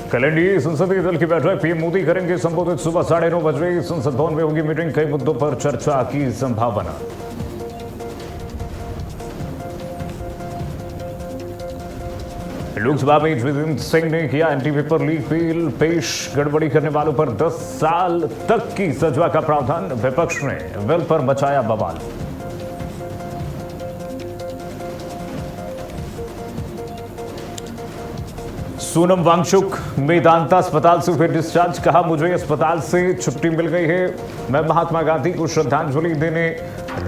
कल एनडीए संसदीय दल की बैठक पीएम मोदी करेंगे संबोधित। सुबह 9:30 बजे संसद भवन में होगी मीटिंग। कई मुद्दों पर चर्चा की संभावना। लोकसभा में जितेंद्र सिंह ने किया एंटी पेपर लीक बिल पेश। गड़बड़ी करने वालों पर 10 साल तक की सजा का प्रावधान। विपक्ष ने बिल पर मचाया बवाल। सोनम वांगचुक मेदांता अस्पताल से फिर डिस्चार्ज। कहा, मुझे अस्पताल से छुट्टी मिल गई है। मैं महात्मा गांधी को श्रद्धांजलि देने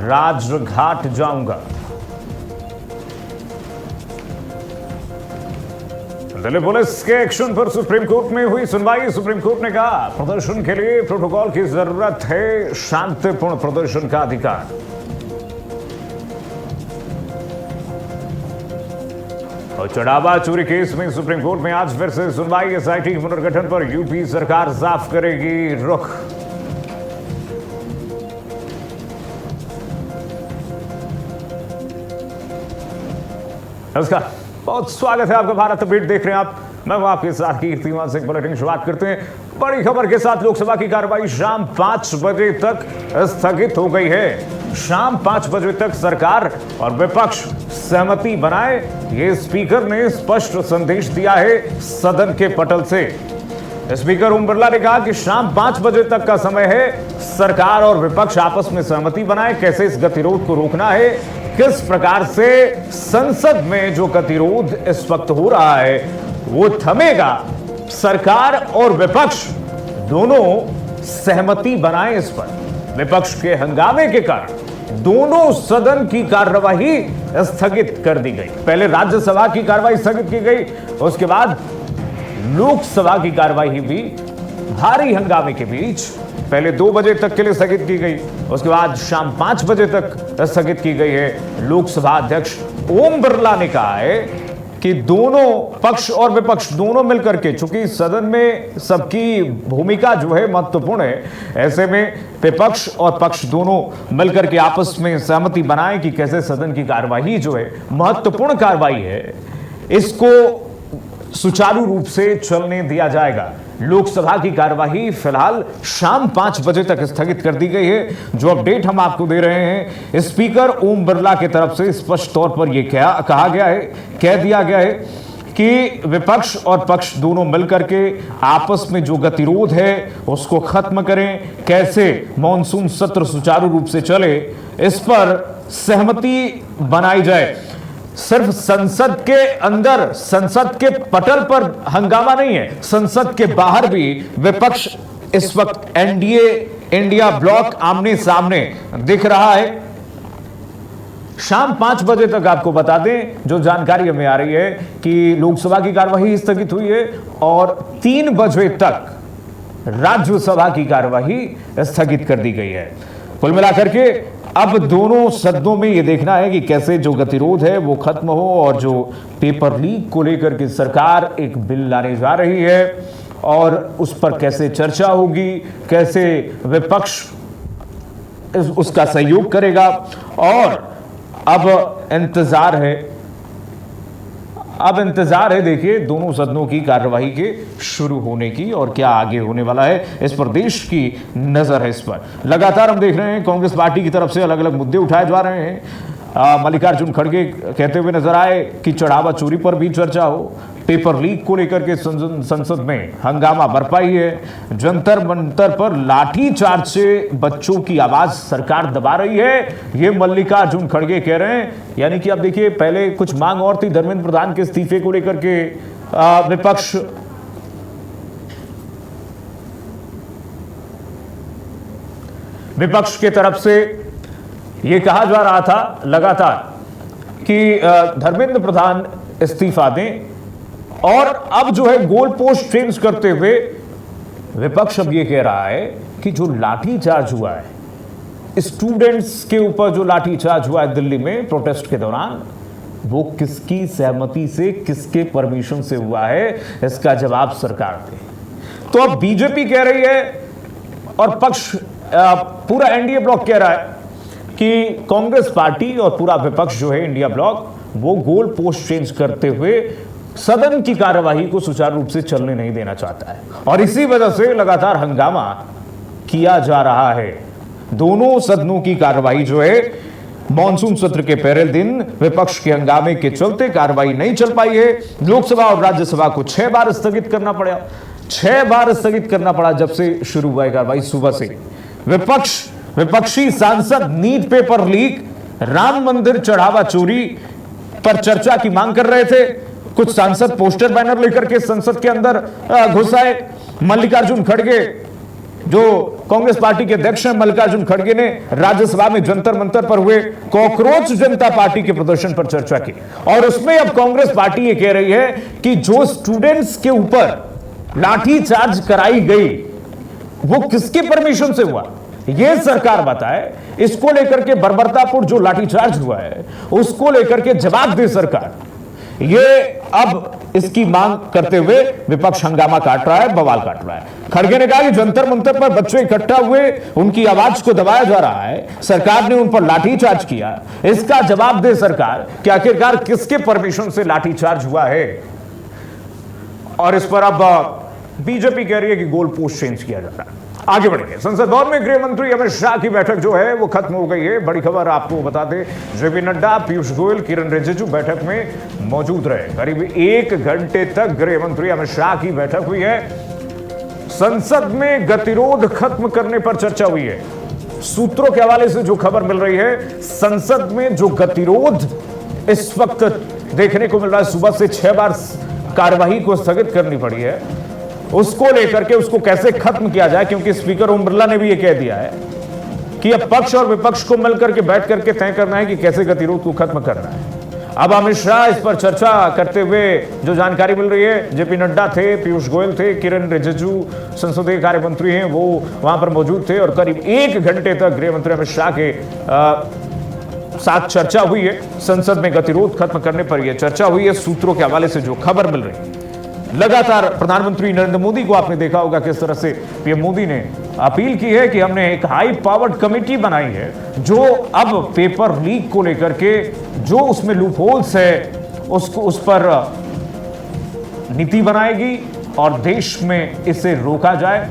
राजघाट जाऊंगा। दिल्ली पुलिस के एक्शन पर सुप्रीम कोर्ट में हुई सुनवाई। सुप्रीम कोर्ट ने कहा, प्रदर्शन के लिए प्रोटोकॉल की जरूरत है, शांतिपूर्ण प्रदर्शन का अधिकार। और चढ़ावा चोरी केस में सुप्रीम कोर्ट में आज फिर से सुनवाई। एसआईटी के पुनर्गठन पर यूपी सरकार साफ करेगी रुख। नमस्कार, बहुत स्वागत है आपका। भारत अपडेट देख रहे हैं आप। मैं हूं आपके साथ कीर्तिमान सिंह। बुलेटिन शुरुआत करते हैं बड़ी खबर के साथ। लोकसभा की कार्रवाई शाम 5 बजे तक स्थगित हो गई है। शाम 5 बजे तक सरकार और विपक्ष सहमति बनाए, ये स्पीकर ने स्पष्ट संदेश दिया है सदन के पटल से। स्पीकर ओम बिरला ने कहा कि शाम 5 बजे तक का समय है, सरकार और विपक्ष आपस में सहमति बनाए, कैसे इस गतिरोध को रोकना है, किस प्रकार से संसद में जो गतिरोध इस वक्त हो रहा है वो थमेगा। सरकार और विपक्ष दोनों सहमति बनाए इस पर। विपक्ष के हंगामे के कारण दोनों सदन की कार्यवाही स्थगित कर दी गई। पहले राज्यसभा की कार्यवाही स्थगित की गई, उसके बाद लोकसभा की कार्यवाही भी भारी हंगामे के बीच पहले 2 बजे तक के लिए स्थगित की गई, उसके बाद शाम 5 बजे तक स्थगित की गई है। लोकसभा अध्यक्ष ओम बिरला ने कहा है कि दोनों पक्ष और विपक्ष दोनों मिलकर के, चूंकि सदन में सबकी भूमिका जो है महत्वपूर्ण है, ऐसे में विपक्ष और पक्ष दोनों मिलकर के आपस में सहमति बनाएं कि कैसे सदन की कार्यवाही जो है, महत्वपूर्ण कार्यवाही है, इसको सुचारू रूप से चलने दिया जाएगा। लोकसभा की कार्यवाही फिलहाल शाम 5 बजे तक स्थगित कर दी गई है। जो अपडेट हम आपको दे रहे हैं, स्पीकर ओम बिरला की तरफ से स्पष्ट तौर पर यह कहा गया है, कह दिया गया है कि विपक्ष और पक्ष दोनों मिलकर के आपस में जो गतिरोध है उसको खत्म करें, कैसे मॉनसून सत्र सुचारू रूप से चले, इस पर सहमति बनाई जाए। सिर्फ संसद के अंदर, संसद के पटल पर हंगामा नहीं है, संसद के बाहर भी विपक्ष इस वक्त एनडीए इंडिया ब्लॉक आमने सामने दिख रहा है। शाम 5 बजे तक आपको बता दें, जो जानकारी हमें आ रही है कि लोकसभा की कार्यवाही स्थगित हुई है और 3 बजे तक राज्यसभा की कार्यवाही स्थगित कर दी गई है। कुल मिलाकर के अब दोनों सदनों में यह देखना है कि कैसे जो गतिरोध है वो खत्म हो और जो पेपर लीक को लेकर के सरकार एक बिल लाने जा रही है और उस पर कैसे चर्चा होगी, कैसे विपक्ष उसका सहयोग करेगा। और अब इंतजार है देखिए दोनों सदनों की कार्यवाही के शुरू होने की और क्या आगे होने वाला है, इस पर देश की नजर है। इस पर लगातार हम देख रहे हैं कांग्रेस पार्टी की तरफ से अलग अलग मुद्दे उठाए जा रहे हैं। मल्लिकार्जुन खड़गे कहते हुए नजर आए कि चढ़ावा चोरी पर भी चर्चा हो, पेपर लीक को लेकर के संसद में हंगामा बरपाई है, जंतर मंतर पर लाठी चार्ज से बच्चों की आवाज सरकार दबा रही है, ये मल्लिकार्जुन खड़गे कह रहे हैं। यानी कि अब देखिए, पहले कुछ मांग और थी धर्मेंद्र प्रधान के इस्तीफे को लेकर के, विपक्ष के तरफ से यह कहा जा रहा था लगातार कि धर्मेंद्र प्रधान इस्तीफा दें, और अब जो है गोल पोस्ट चेंज करते हुए विपक्ष अब ये कह रहा है कि जो लाठीचार्ज हुआ है, स्टूडेंट्स के ऊपर जो लाठीचार्ज हुआ है दिल्ली में प्रोटेस्ट के दौरान, वो किसकी सहमति से, किसके परमिशन से हुआ है, इसका जवाब सरकार दे। तो अब बीजेपी कह रही है और पक्ष पूरा एनडीए ब्लॉक कह रहा है कि कांग्रेस पार्टी और पूरा विपक्ष जो है इंडिया ब्लॉक, वो गोल पोस्ट चेंज करते हुए सदन की कार्यवाही को सुचारू रूप से चलने नहीं देना चाहता है और इसी वजह से लगातार हंगामा किया जा रहा है। दोनों सदनों की कार्यवाही जो है मॉनसून सत्र के पहले दिन विपक्ष के हंगामे के चलते कार्यवाही नहीं चल पाई है। लोकसभा और राज्यसभा को 6 बार स्थगित करना पड़ा, 6 बार स्थगित करना पड़ा जब से शुरू हुआ है कार्यवाही। सुबह से विपक्षी सांसद नीट पेपर लीक, राम मंदिर चढ़ावा चोरी पर चर्चा की मांग कर रहे थे। कुछ सांसद पोस्टर बैनर लेकर के संसद के अंदर घुस आए। मल्लिकार्जुन खड़गे जो कांग्रेस पार्टी के अध्यक्ष हैं, मल्लिकार्जुन खड़गे ने राज्यसभा में जंतर मंतर पर हुए कॉकरोच जनता पार्टी के प्रदर्शन पर चर्चा की और उसमें अब कांग्रेस पार्टी ये कह रही है कि जो स्टूडेंट्स के ऊपर लाठीचार्ज कराई गई वो किसके परमिशन से हुआ, यह सरकार बताए। इसको लेकर के बर्बरतापुर जो लाठीचार्ज हुआ है उसको लेकर के जवाब दे सरकार। ये अब इसकी मांग करते हुए विपक्ष हंगामा काट रहा है, बवाल काट रहा है। खड़गे ने कहा कि जंतर मंतर पर बच्चे इकट्ठा हुए, उनकी आवाज को दबाया जा रहा है, सरकार ने उन पर लाठीचार्ज किया, इसका जवाब दे सरकार कि आखिरकार किसके परमिशन से लाठीचार्ज हुआ है। और इस पर अब बीजेपी कह रही है कि गोल पोस्ट चेंज किया जा रहा है। आगे बढ़ेंगे। संसद भवन में गृह मंत्री अमित शाह की बैठक जो है वो खत्म हो गई है। बड़ी खबर आपको बता दें, जेपी नड्डा, पीयूष गोयल, किरण रिजिजू बैठक में मौजूद रहे। करीब 1 घंटे तक गृह मंत्री अमित शाह की बैठक हुई है। संसद में गतिरोध खत्म करने पर चर्चा हुई है। सूत्रों के हवाले से जो खबर मिल रही है, संसद में जो गतिरोध इस वक्त देखने को मिल रहा है, सुबह से 6 बार कार्यवाही को स्थगित करनी पड़ी है, उसको लेकर के उसको कैसे खत्म किया जाए, क्योंकि स्पीकर ओम बिरला ने भी यह कह दिया है कि अब पक्ष और विपक्ष को मिलकर के बैठ करके तय करना है कि कैसे गतिरोध को खत्म करना है। अब अमित शाह इस पर चर्चा करते हुए जो जानकारी मिल रही है, जेपी नड्डा थे, पीयूष गोयल थे, किरण रिजिजू संसदीय कार्य मंत्री हैं, वो वहां पर मौजूद थे और करीब 1 घंटे तक गृह मंत्री अमित शाह के साथ चर्चा हुई है। संसद में गतिरोध खत्म करने पर यह चर्चा हुई है। सूत्रों के हवाले से जो खबर मिल रही है, लगातार प्रधानमंत्री नरेंद्र मोदी को आपने देखा होगा किस तरह से पीएम मोदी ने अपील की है कि हमने एक हाई पावर्ड कमेटी बनाई है जो अब पेपर लीक को लेकर के जो उसमें लूप होल्स है उसको उस पर नीति बनाएगी और देश में इसे रोका जाए।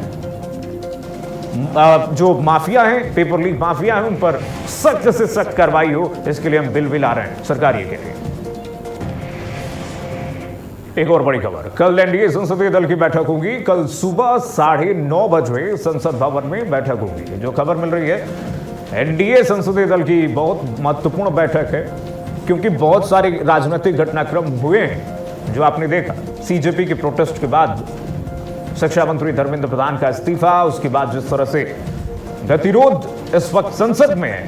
जो माफिया हैं, पेपर लीक माफिया हैं, उन पर सख्त से सख्त कार्रवाई हो, इसके लिए हम बिल भी ला रहे हैं, सरकार ये कह रही है। एक और बड़ी खबर, कल एनडीए संसदीय दल की बैठक होगी। कल सुबह 9:30 बजे संसद भवन में बैठक होगी। जो खबर मिल रही है, एनडीए संसदीय दल की बहुत महत्वपूर्ण बैठक है क्योंकि बहुत सारे राजनीतिक घटनाक्रम हुए हैं जो आपने देखा। सीजेपी के प्रोटेस्ट के बाद शिक्षा मंत्री धर्मेंद्र प्रधान का इस्तीफा, उसके बाद जिस तरह से गतिरोध इस वक्त संसद में है,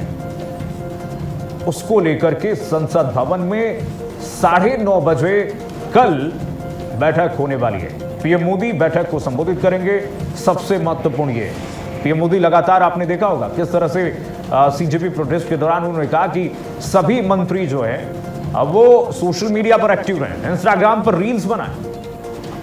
उसको लेकर के संसद भवन में 9:30 बजे कल बैठक होने वाली है। पीएम मोदी बैठक को संबोधित करेंगे। सबसे महत्वपूर्ण ये, पीएम मोदी लगातार आपने देखा होगा किस तरह से सीजेपी प्रोटेस्ट के दौरान उन्होंने कहा कि सभी मंत्री जो है अब वो सोशल मीडिया पर एक्टिव रहें, इंस्टाग्राम पर रील्स बनाएं।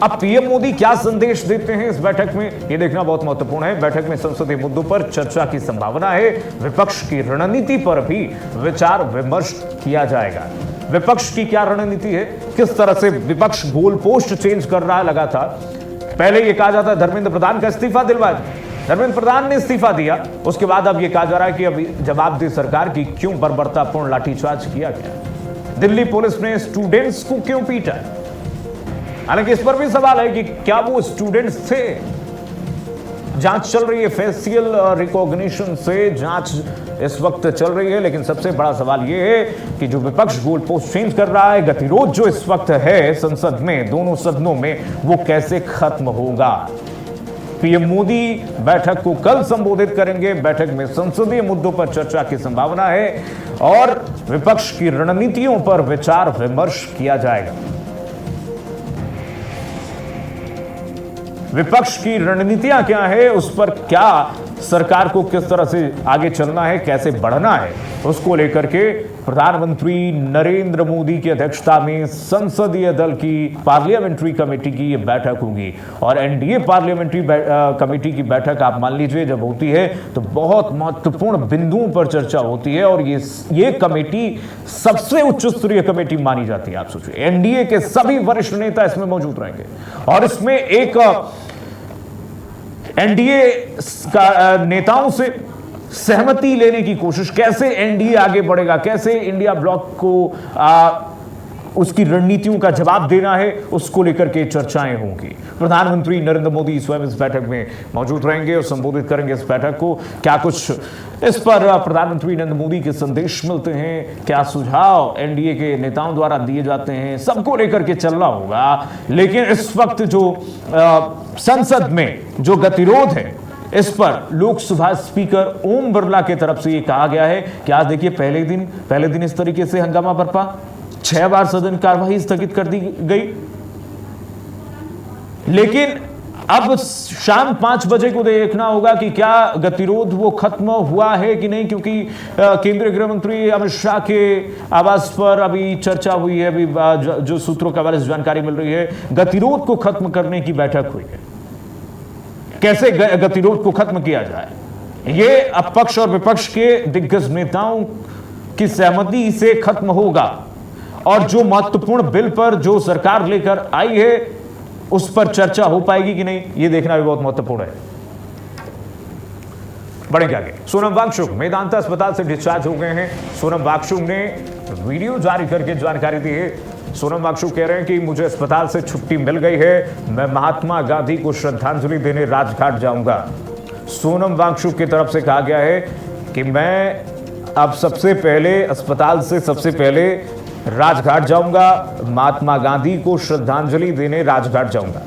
अब पीएम मोदी क्या संदेश देते हैं इस बैठक में, यह देखना बहुत महत्वपूर्ण है। बैठक में संसदीय मुद्दों पर चर्चा की संभावना है। विपक्ष की रणनीति पर भी विचार विमर्श किया जाएगा। विपक्ष की क्या रणनीति है, किस तरह से विपक्ष गोल पोस्ट चेंज कर रहा है लगातार। पहले यह कहा जाता है धर्मेंद्र प्रधान का इस्तीफा दिलवाया, धर्मेंद्र प्रधान ने इस्तीफा दिया, उसके बाद अब यह कहा जा रहा है कि अब जवाब दे सरकार की क्यों बर्बरतापूर्ण लाठीचार्ज किया गया। दिल्ली पुलिस ने स्टूडेंट्स को क्यों पीटा। हालांकि इस पर भी सवाल है कि क्या वो स्टूडेंट्स थे। जांच चल रही है, फेशियल रिकॉग्निशन से जांच इस वक्त चल रही है, लेकिन सबसे बड़ा सवाल यह है कि जो विपक्ष गोल पोस्ट चेंज कर रहा है, गतिरोध जो इस वक्त है संसद में, दोनों सदनों में, वो कैसे खत्म होगा। पीएम मोदी बैठक को कल संबोधित करेंगे। बैठक में संसदीय मुद्दों पर चर्चा की संभावना है और विपक्ष की रणनीतियों पर विचार विमर्श किया जाएगा। विपक्ष की रणनीतियां क्या है, उस पर क्या सरकार को किस तरह से आगे चलना है, कैसे बढ़ना है, उसको लेकर के प्रधानमंत्री नरेंद्र मोदी की अध्यक्षता में संसदीय दल की पार्लियामेंट्री कमेटी की यह बैठक होगी। और एनडीए पार्लियामेंट्री कमेटी की बैठक आप मान लीजिए जब होती है तो बहुत महत्वपूर्ण बिंदुओं पर चर्चा होती है, और ये कमेटी सबसे उच्च स्तरीय कमेटी मानी जाती है। आप सोचिए, एनडीए के सभी वरिष्ठ नेता इसमें मौजूद रहेंगे, और इसमें एक एनडीए नेताओं से सहमति लेने की कोशिश, कैसे एनडीए आगे बढ़ेगा, कैसे इंडिया ब्लॉक को उसकी रणनीतियों का जवाब देना है, उसको लेकर के चर्चाएं होंगी। प्रधानमंत्री नरेंद्र मोदी स्वयं इस बैठक में मौजूद रहेंगे और संबोधित करेंगे इस बैठक को। क्या कुछ इस पर प्रधानमंत्री नरेंद्र मोदी के संदेश मिलते हैं, क्या सुझाव एनडीए के नेताओं द्वारा दिए जाते हैं, सबको लेकर के चलना होगा। लेकिन इस वक्त जो संसद में जो गतिरोध है, इस पर लोकसभा स्पीकर ओम बिरला की तरफ से यह कहा गया है कि आज देखिए पहले दिन इस तरीके से हंगामा बरपा, 6 बार सदन कार्यवाही स्थगित कर दी गई। लेकिन अब शाम 5 बजे को देखना होगा कि क्या गतिरोध वो खत्म हुआ है कि नहीं, क्योंकि केंद्रीय गृह मंत्री अमित शाह के आवास पर अभी चर्चा हुई है। अभी जो सूत्रों के हवाले से जानकारी मिल रही है, गतिरोध को खत्म करने की बैठक हुई है। कैसे गतिरोध को खत्म किया जाए, ये अब पक्ष और विपक्ष के दिग्गज नेताओं की सहमति से खत्म होगा। और जो महत्वपूर्ण बिल पर जो सरकार लेकर आई है उस पर चर्चा हो पाएगी कि नहीं, यह देखना भी बहुत महत्वपूर्ण है। बढ़ेंगे आगे। सोनम वांगचुक मेदांता अस्पताल से डिस्चार्ज हो गए हैं। सोनम वांगचुक ने वीडियो जारी करके जानकारी दी है। सोनम वांगचुक कह रहे हैं कि मुझे अस्पताल से छुट्टी मिल गई है, मैं महात्मा गांधी को श्रद्धांजलि देने राजघाट जाऊंगा। सोनम वांगचुक की तरफ से कहा गया है कि मैं अब सबसे पहले अस्पताल से सबसे पहले राजघाट जाऊंगा, महात्मा गांधी को श्रद्धांजलि देने राजघाट जाऊंगा।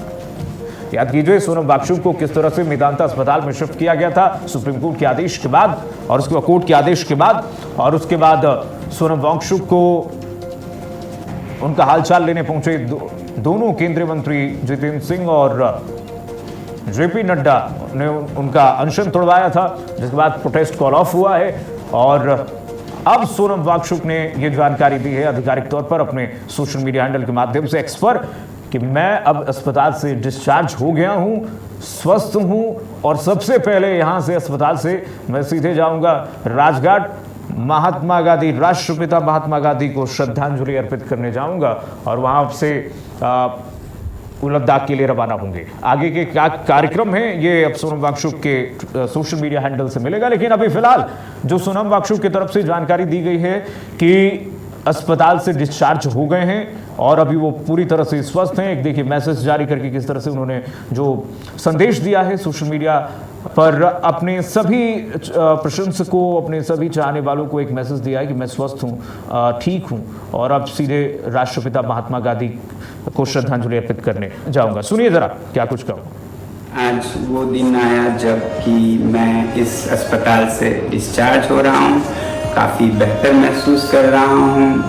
याद कीजिए सोनम वांगचुक को किस तरह से मेदांता अस्पताल में शिफ्ट किया गया था सुप्रीम कोर्ट के आदेश के बाद, और उसके बाद कोर्ट के आदेश के बाद, और उसके बाद सोनम वांगचुक को उनका हालचाल लेने पहुंचे दोनों केंद्रीय मंत्री जितेंद्र सिंह और जेपी नड्डा ने उनका अनशन तोड़वाया था, जिसके बाद प्रोटेस्ट कॉल ऑफ हुआ है। और अब सोनम वांगचुक ने यह जानकारी दी है आधिकारिक तौर पर अपने सोशल मीडिया हैंडल के माध्यम से एक्स पर कि मैं अब अस्पताल से डिस्चार्ज हो गया हूं, स्वस्थ हूं, और सबसे पहले यहां से अस्पताल से मैं सीधे जाऊंगा राजघाट, महात्मा गांधी, राष्ट्रपिता महात्मा गांधी को श्रद्धांजलि अर्पित करने जाऊंगा, और वहां से लद्दाख के लिए रवाना होंगे। आगे के क्या कार्यक्रम है ये अब सोनम वांगचुक के सोशल मीडिया हैंडल से मिलेगा। लेकिन अभी फिलहाल जो सोनम वांगचुक की तरफ से जानकारी दी गई है कि अस्पताल से डिस्चार्ज हो गए हैं और अभी वो पूरी तरह से स्वस्थ हैं। एक देखिए मैसेज जारी करके किस तरह से उन्होंने जो संदेश दिया है सोशल मीडिया पर, अपने सभी प्रशंसकों, अपने सभी चाहने वालों को एक मैसेज दिया है कि मैं स्वस्थ हूँ, ठीक हूँ, और अब सीधे राष्ट्रपिता महात्मा गांधी को श्रद्धांजलि अर्पित करने जाऊंगा। सुनिए जरा क्या कुछ कहूँ। आज वो दिन आया जब कि मैं इस अस्पताल से डिस्चार्ज हो रहा हूँ, काफ़ी बेहतर महसूस कर रहा हूँ,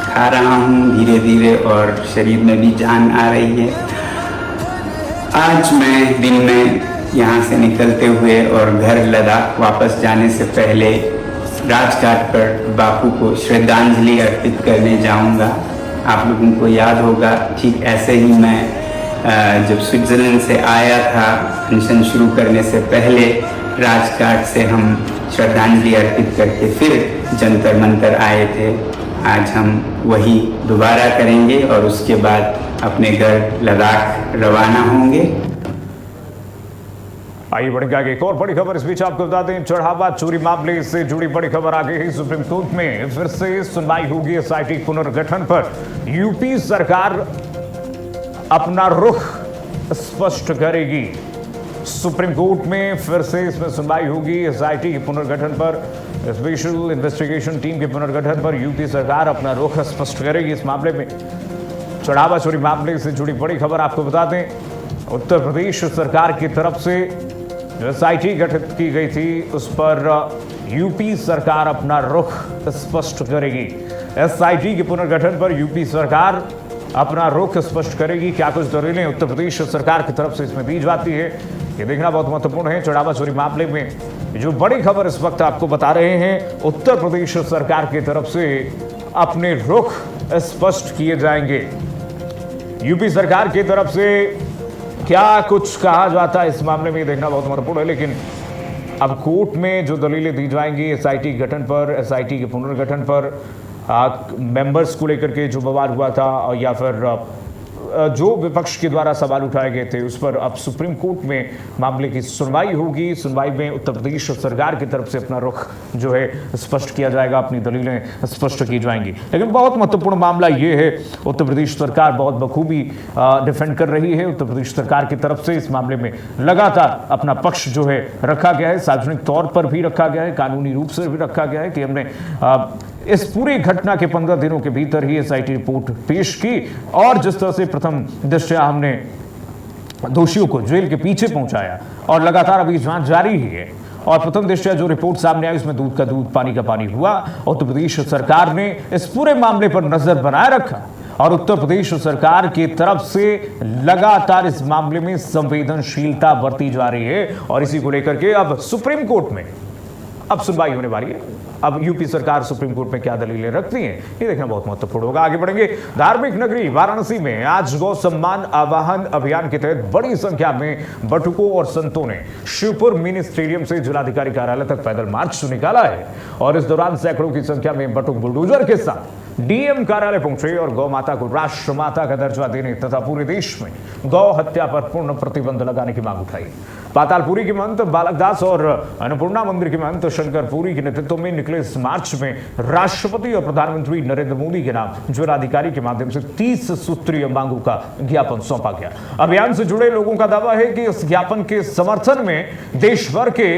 खा रहा हूँ धीरे धीरे और शरीर में भी जान आ रही है। आज मैं दिन में यहाँ से निकलते हुए और घर लद्दाख वापस जाने से पहले राजघाट पर बापू को श्रद्धांजलि अर्पित करने जाऊँगा। आप लोगों को याद होगा ठीक ऐसे ही मैं जब स्विट्ज़रलैंड से आया था अनशन शुरू करने से पहले, राजघाट से हम श्रद्धांजलि अर्पित करके फिर जंतर मंतर आए थे। आज हम वही दोबारा करेंगे और उसके बाद अपने घर लद्दाख रवाना होंगे। आइए बढ़ेंगे आगे। एक और बड़ी खबर इस बीच आपको बता दें, चढ़ावा चोरी मामले से जुड़ी बड़ी खबर आ गई है। सुप्रीम कोर्ट में फिर से सुनवाई होगी एसआईटी पुनर्गठन पर। यूपी सरकार अपना रुख स्पष्ट करेगी। सुप्रीम कोर्ट में फिर से इसमें सुनवाई होगी एसआईटी के पुनर्गठन पर, स्पेशल इन्वेस्टिगेशन टीम के पुनर्गठन पर यूपी सरकार अपना रुख स्पष्ट करेगी इस मामले में। चढ़ावा चोरी मामले से जुड़ी बड़ी खबर आपको बता दें, उत्तर प्रदेश सरकार की तरफ से जो एसआईटी गठित की गई थी उस पर यूपी सरकार अपना रुख स्पष्ट करेगी। एसआईटी के पुनर्गठन पर यूपी सरकार अपना रुख स्पष्ट करेगी। क्या कुछ दलीलें उत्तर प्रदेश सरकार की तरफ से इसमें दी जाती है, ये देखना बहुत महत्वपूर्ण है। चढ़ावा चोरी मामले में जो बड़ी खबर इस वक्त आपको बता रहे हैं, उत्तर प्रदेश सरकार की तरफ से अपने रुख स्पष्ट किए जाएंगे। यूपी सरकार की तरफ से क्या कुछ कहा जाता है इस मामले में देखना बहुत महत्वपूर्ण है। लेकिन अब कोर्ट में जो दलीलें दी जाएंगी एसआईटी गठन पर, एसआईटी के पुनर्गठन पर, मेंबर्स को लेकर के जो बवाल हुआ था, या फिर जो विपक्ष के द्वारा सवाल उठाए गए थे, उस पर अब सुप्रीम कोर्ट में मामले की सुनवाई होगी। सुनवाई में उत्तर प्रदेश सरकार की तरफ से अपना रुख जो है स्पष्ट किया जाएगा, अपनी दलीलें स्पष्ट की जाएंगी। लेकिन बहुत महत्वपूर्ण मामला ये है, उत्तर प्रदेश सरकार बहुत बखूबी डिफेंड कर रही है। उत्तर प्रदेश सरकार की तरफ से इस मामले में लगातार अपना पक्ष जो है रखा गया है, सार्वजनिक तौर पर भी रखा गया है, कानूनी रूप से भी रखा गया है कि हमने इस पूरी घटना के 15 दिनों के भीतर ही एसआईटी रिपोर्ट पेश की, और जिस तरह से प्रथम दृष्टया हमने दोषियों को जेल के पीछे पहुंचाया, और लगातार अभी जांच जारी ही है, और प्रथम दृष्टया जो रिपोर्ट सामने आई उसमें दूध का दूध पानी का पानी हुआ। उत्तर प्रदेश सरकार ने इस पूरे मामले पर नजर बनाए रखा, और उत्तर प्रदेश सरकार की तरफ से लगातार इस मामले में संवेदनशीलता बरती जा रही है, और इसी को लेकर के अब सुप्रीम कोर्ट में अब सुनवाई होने वाली है। अब यूपी सरकार सुप्रीम कोर्ट में क्या दलीलें रखती हैं, ये देखना बहुत महत्वपूर्ण होगा। आगे बढ़ेंगे। धार्मिक नगरी वाराणसी में आज गौ सम्मान आवाहन अभियान के तहत बड़ी संख्या में बटुकों और संतों ने शिवपुर मिनी स्टेडियम से जिलाधिकारी कार्यालय तक पैदल मार्च निकाला है, और इस दौरान सैकड़ों की संख्या में बटुक बुलडोजर के साथ डीएम कार्यालय पहुंचे और गौ माता को राष्ट्र माता का दर्जा देने तथा पूरे देश में गौ हत्या पर पूर्ण प्रतिबंध लगाने की मांग उठाई। पातालपुरी के महंत बालकदास और अन्नपूर्णा मंदिर के महंत शंकरपुरी के नेतृत्व में निकले इस मार्च में राष्ट्रपति और प्रधानमंत्री नरेंद्र मोदी के नाम जिलाधिकारी के माध्यम से 30 सूत्रीय मांगों का ज्ञापन सौंपा गया। अभियान से जुड़े लोगों का दावा है कि इस ज्ञापन के समर्थन में देश भर के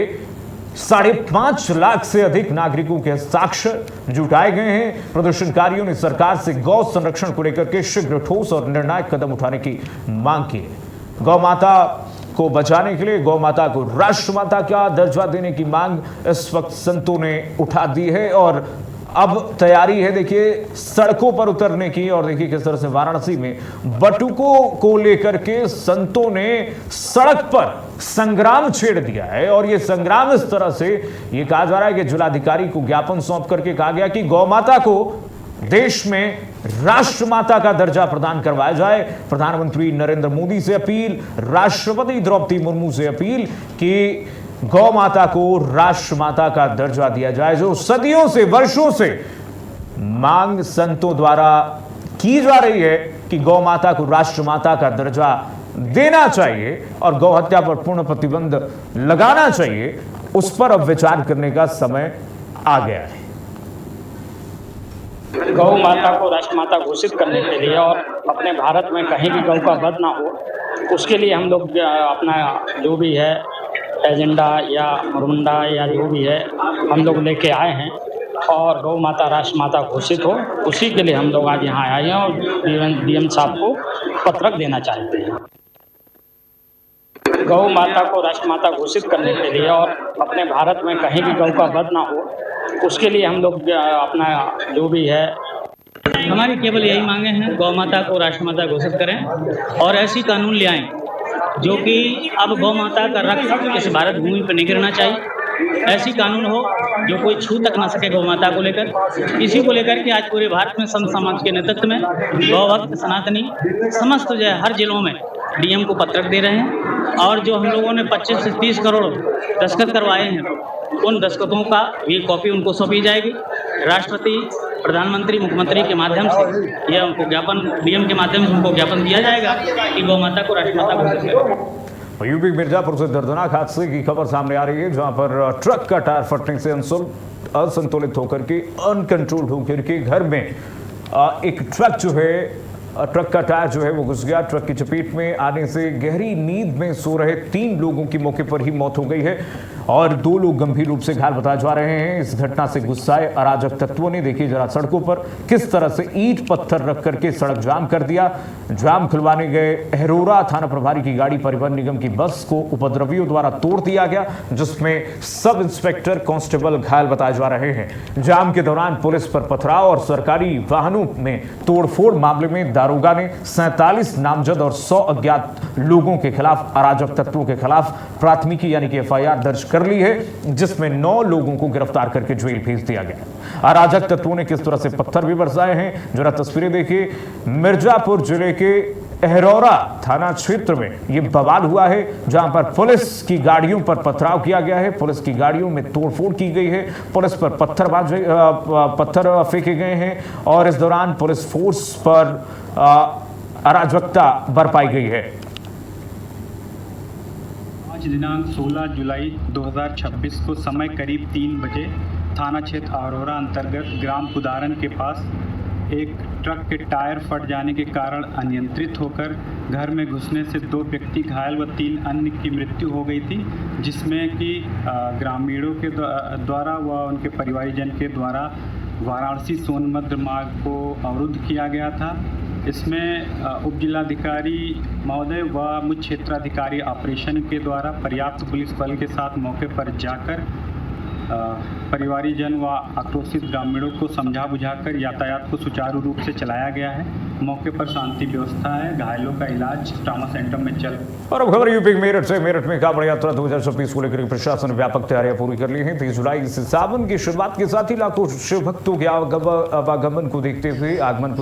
5.5 लाख से अधिक नागरिकों के हस्ताक्षर जुटाए गए हैं। प्रदर्शनकारियों ने सरकार से गौ संरक्षण को लेकर के शीघ्र ठोस और निर्णायक कदम उठाने की मांग की है। गौ माता को बचाने के लिए गौ माता को राष्ट्र माता का दर्जा देने की मांग इस वक्त संतों ने उठा दी है, और अब तैयारी है देखिए सड़कों पर उतरने की। और देखिए किस तरह से वाराणसी में बटुकों को लेकर के संतों ने सड़क पर संग्राम छेड़ दिया है, और ये संग्राम इस तरह से ये कहा जा रहा है कि जिलाधिकारी को ज्ञापन सौंप करके कहा गया कि गौ माता को देश में राष्ट्रमाता का दर्जा प्रदान करवाया जाए। प्रधानमंत्री नरेंद्र मोदी से अपील, राष्ट्रपति द्रौपदी मुर्मू से अपील कि गौ माता को राष्ट्रमाता का दर्जा दिया जाए, जो सदियों से वर्षों से मांग संतों द्वारा की जा रही है कि गौ माता को राष्ट्रमाता का दर्जा देना चाहिए और गौ हत्या पर पूर्ण प्रतिबंध लगाना चाहिए। उस पर अब विचार करने का समय आ गया है। गौ माता को राष्ट्रमाता घोषित करने के लिए और अपने भारत में कहीं भी गौ का वध ना हो, उसके लिए हम लोग अपना जो भी है एजेंडा या मुरमुंडा या जो भी है हम लोग लेके आए हैं, और गौ माता राष्ट्रमाता घोषित हो, उसी के लिए हम लोग आज यहाँ आए हैं और डीएम साहब को पत्रक देना चाहते हैं। गौ माता को राष्ट्रमाता घोषित करने के लिए और अपने भारत में कहीं भी गौ का वध ना हो, उसके लिए हम लोग अपना जो भी है, हमारी केवल यही मांगे हैं, गौ माता को राष्ट्रमाता घोषित करें और ऐसी कानून ले आएं जो कि अब गौ माता का रक्त इस भारत भूमि पर नहीं गिरना चाहिए। ऐसी कानून हो जो कोई छू तक ना सके गौ माता को लेकर। इसी को लेकर के आज पूरे भारत में संत समाज के नेतृत्व में गौ भक्त सनातनी समस्त जो है हर जिलों में डीएम को पत्रक दे रहे हैं, और जो हम लोगों ने 25 से 30 करोड़ दस्तखत करवाए हैं, उन दस्तखतों का ये कॉपी उनको सौंपी जाएगी। राष्ट्रपति, प्रधानमंत्री, मुख्यमंत्री के माध्यम से यह उनको ज्ञापन, डीएम के माध्यम से उनको ज्ञापन दिया जाएगा कि गौ माता को राष्ट्रमाता घोषित करें। यूपी मिर्जापुर से दर्दनाक हादसे की खबर सामने आ रही है, जहां पर ट्रक का टायर फटने से असंतुलित होकर के अनकंट्रोल्ड होकर के घर में एक ट्रक जो है, ट्रक का टायर जो है वो घुस गया। ट्रक की चपेट में आने से गहरी नींद में सो रहे 3 लोगों की मौके पर ही मौत हो गई है, और 2 लोग गंभीर रूप से घायल बताए जा रहे हैं। इस घटना से गुस्साए अराजक तत्वों ने देखिए जरा सड़कों पर किस तरह से ईंट पत्थर रख करके सड़क जाम कर दिया। जाम खुलवाने गए अहरोरा थाना प्रभारी की गाड़ी परिवहन निगम की बस को उपद्रवियों द्वारा तोड़ दिया गया, जिसमें सब इंस्पेक्टर कांस्टेबल घायल बताए जा रहे हैं। जाम के दौरान पुलिस पर पथराव और सरकारी वाहनों में तोड़फोड़ मामले में दारोगा ने 47 नामजद और 100 अज्ञात लोगों के खिलाफ, अराजक तत्वों के खिलाफ प्राथमिकी यानी कि FIR दर्ज कर ली है, जिसमें 9 लोगों को गिरफ्तार करके जेल भेज दिया गया है। अराजक तत्वों ने किस तरह से पत्थर भी बरसाए हैं, जरा तस्वीरें देखिए। मिर्जापुर जिले के अहरौरा थाना क्षेत्र में यह बवाल हुआ है, जहां पर पुलिस की गाड़ियों पर पथराव किया गया है, पुलिस की गाड़ियों में तोड़फोड़ की गई है, पुलिस पर पत्थर फेंके गए हैं और इस दौरान पुलिस फोर्स पर अराजकता बरपाई गई है। आज दिनांक 16 जुलाई 2026 को समय करीब 3 बजे थाना क्षेत्र अरोरा अंतर्गत ग्राम कुदारन के पास एक ट्रक के टायर फट जाने के कारण अनियंत्रित होकर घर में घुसने से 2 व्यक्ति घायल व 3 अन्य की मृत्यु हो गई थी, जिसमें कि ग्रामीणों के द्वारा व उनके परिवारजन के द्वारा वाराणसी सोनभद्र मार्ग को अवरुद्ध किया गया था। इसमें उप जिलाधिकारी महोदय व मुख्य क्षेत्राधिकारी ऑपरेशन के द्वारा पर्याप्त पुलिस बल के साथ मौके पर जाकर परिवारीजन व आक्रोशित ग्रामीणों को समझा बुझाकर यातायात को सुचारू रूप से चलाया गया है। मौके पर शांति व्यवस्था है। घायलों का इलाज ट्रॉमा सेंटर में चल। और अब खबर यूपी मेरठ से। मेरठ में कांवड़ यात्रा 2026 को लेकर प्रशासन ने व्यापक तैयारियां पूरी कर ली हैं। 30 जुलाई से सावन की शुरुआत के साथ ही लाखों शिव भक्तों के आगमन को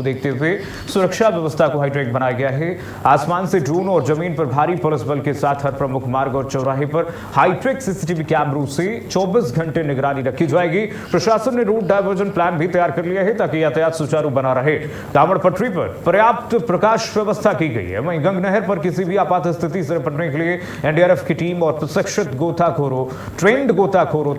देखते हुए सुरक्षा व्यवस्था को हाईटेक बनाया गया है। आसमान से ड्रोन और जमीन पर भारी पुलिस बल के साथ हर प्रमुख मार्ग और चौराहे पर हाईटेक सीसीटीवी कैमरों से 24 घंटे निगरानी रखी जाएगी। प्रशासन ने रूट डायवर्जन प्लान भी तैयार कर लिया है ताकि यातायात सुचारू बना रहे। कांवड़ पटरी पर पर्याप्त प्रकाश व्यवस्था की गई है। वहीं गंग नहर पर किसी भी आपात स्थिति से निपटने के लिए NDRF की टीम और प्रशिक्षित गोताखोरों, ट्रेंड गोताखोरों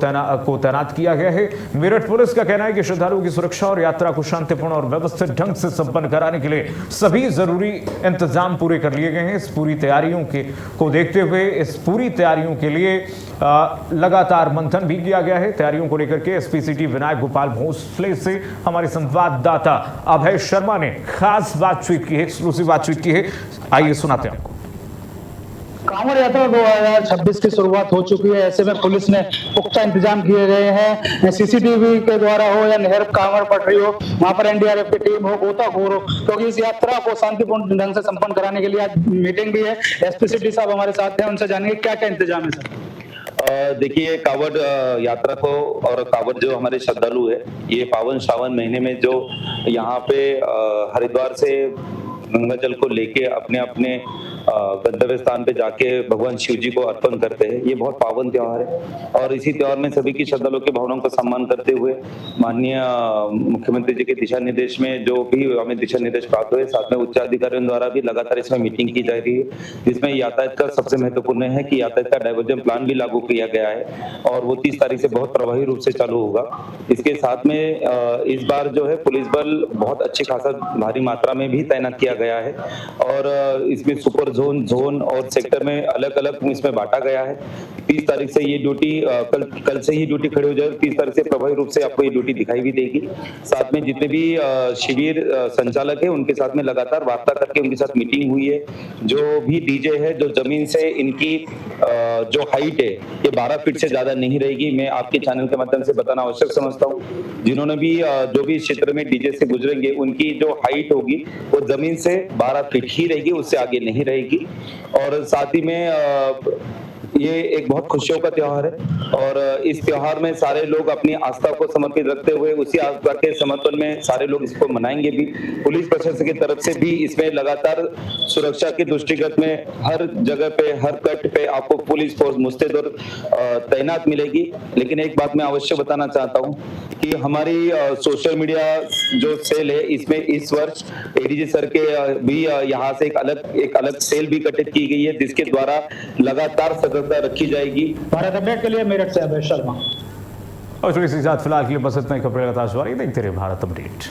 को तैनात किया गया है। मेरठ पुलिस का कहना है कि श्रद्धालुओं की सुरक्षा और यात्रा को शांतिपूर्ण और व्यवस्थित ढंग से संपन्न कराने के लिए सभी जरूरी इंतजाम पूरे कर लिए गए हैं। इस पूरी तैयारियों को देखते हुए इस पूरी तैयारियों के लिए लगातार मंथन भी किया गया है। तैयारियों को लेकर के SP सिटी विनायक गोपाल भोसले से हमारे संवाददाता अभय शर्मा ने खास बातचीत की है, एक्सक्लूसिव बातचीत की है। आइए सुनाते हैं आपको। कांवड़ यात्रा 2026 की शुरुआत हो चुकी है। ऐसे में पुलिस ने पुख्ता इंतजाम किए गए हैं। CCTV के द्वारा हो या नहर कांवड़ पटरी हो, वहां पर NDRF की टीम हो, गोताखोर हो, क्योंकि इस यात्रा को शांतिपूर्ण ढंग से संपन्न कराने के लिए आज मीटिंग भी है। SP सिटी साहब हमारे साथ हैं, उनसे जानेंगे क्या क्या इंतजाम है सर। देखिए, कांवड़ यात्रा को और कांवड़ जो हमारे श्रद्धालु है, ये पावन श्रावण महीने में जो यहाँ पे हरिद्वार से गंगा जल को लेके अपने अपने गंतव्य स्थान पे जाके भगवान शिव जी को अर्पण करते हैं। ये बहुत पावन त्योहार है और इसी त्योहार में सभी की श्रद्धालुओं की भावनाओं का सम्मान करते हुए माननीय मुख्यमंत्री जी के दिशा निर्देश में जो भी हमें दिशा निर्देश प्राप्त हुए, साथ में उच्च अधिकारियों द्वारा भी लगातार इसमें मीटिंग की जा रही है, जिसमें यातायात का सबसे महत्वपूर्ण है कि यातायात का डाइवर्जन प्लान भी लागू किया गया है और वो 30 तारीख से बहुत प्रभावी रूप से चालू होगा। इसके साथ में इस बार जो है पुलिस बल बहुत अच्छी खासा भारी मात्रा में भी तैनात किया गया है और इसमें सुपर जोन और सेक्टर में अलग अलग इसमें बांटा गया है। 30 तारीख से ये ड्यूटी कल से ही ड्यूटी खड़ी हो जाएगी। 30 तारीख से प्रभावी रूप से आपको ये ड्यूटी दिखाई भी देगी। साथ में जितने भी शिविर संचालक है उनके साथ में लगातार वार्ता करके उनके साथ मीटिंग हुई है। जो भी डीजे है, जो जमीन से इनकी जो हाइट है ये 12 फीट से ज्यादा नहीं रहेगी। मैं आपके चैनल के माध्यम से बताना आवश्यक समझता हूँ। जिन्होंने भी जो भी क्षेत्र में डीजे से गुजरेंगे उनकी जो हाइट होगी वो जमीन से 12 फीट ही रहेगी, उससे आगे नहीं रहेगी। और साथ ही में ये एक बहुत खुशियों का त्योहार है और इस त्योहार में सारे लोग अपनी आस्था को समर्पित रखते हुए उसी आस्था के समर्पण में सारे लोग इसको मनाएंगे भी। पुलिस प्रशासन की तरफ से भी इसमें लगातार सुरक्षा के दृष्टिगत में हर जगह पे, हर कट पे आपको पुलिस फोर्स मुस्तैद और तैनात मिलेगी। लेकिन एक बात मैं अवश्य बताना चाहता हूँ कि हमारी सोशल मीडिया जो सेल है इसमें इस वर्ष ADG सर के भी यहाँ से एक अलग सेल भी गठित की गई है, जिसके द्वारा लगातार सतर्कता रखी जाएगी। भारत अपडेट के लिए मेरठ से अभय शर्मा। और इसी साथ फिलहाल के लिए बस इतना ही। खबरें लगातार जारी देखते रहिए भारत अपडेट।